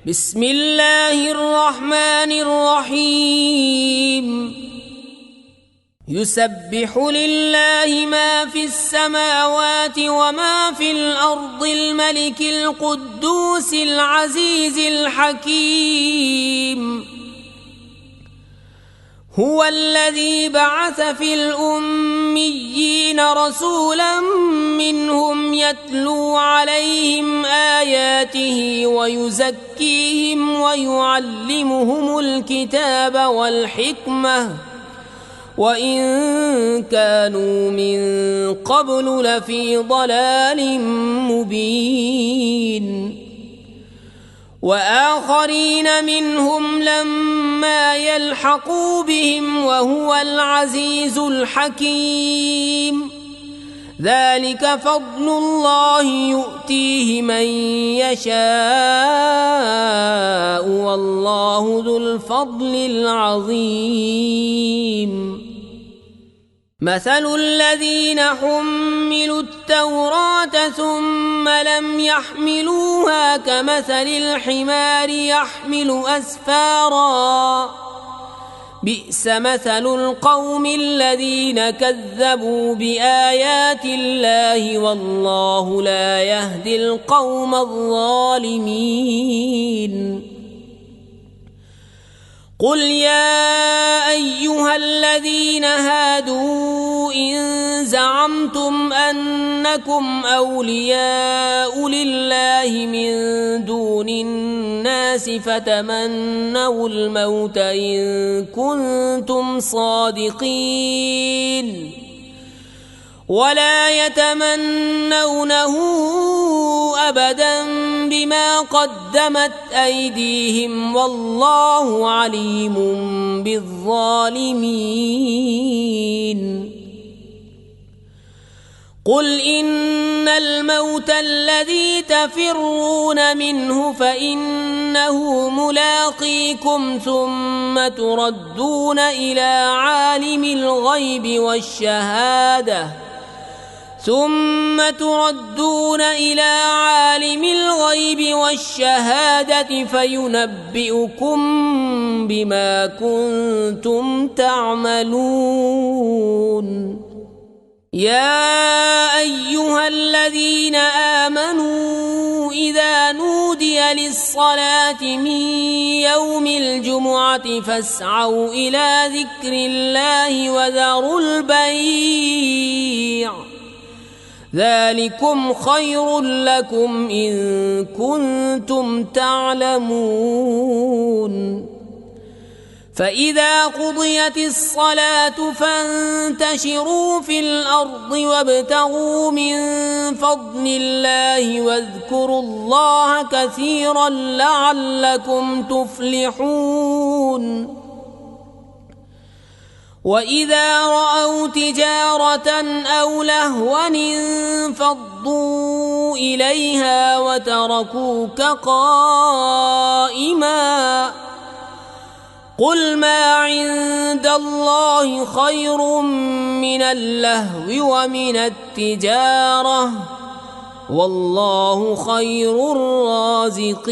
بسم الله الرحمن الرحيم يسبح لله ما في السماوات وما في الأرض الملك القدوس العزيز الحكيم هو الذي بعث في الأميين رسولا منهم يتلو عليهم آياته ويزكيهم ويعلمهم الكتاب والحكمة وإن كانوا من قبل لفي ضلال مبين وآخرين منهم لما يلحقوا بهم وهو العزيز الحكيم ذلك فضل الله يؤتيه من يشاء والله ذو الفضل العظيم مثل الذين حملوا التوراة ثم لم يحملوها كمثل الحمار يحمل أسفارا بئس مثل القوم الذين كذبوا بآيات الله والله لا يهدي القوم الظالمين قل يا أيها الذين هادوا إن زعمتم أنكم أولياء لله من دون الناس فتمنوا الموت إن كنتم صادقين ولا يتمنونه أبدا بما قدمت أيديهم والله عليم بالظالمين قل إن الموت الذي تفرون منه فإنه ملاقيكم ثم تردون إلى عالم الغيب والشهادة فينبئكم بما كنتم تعملون يا أيها الذين آمنوا إذا نودي للصلاة من يوم الجمعة فاسعوا إلى ذكر الله وذروا البيع ذلكم خير لكم إن كنتم تعلمون فإذا قضيت الصلاة فانتشروا في الأرض وابتغوا من فضل الله واذكروا الله كثيرا لعلكم تفلحون وإذا رأوا تجارة أو لهوا انفضوا إليها وتركوك قائما قل ما عند الله خير من اللهو ومن التجارة والله خير الرازقين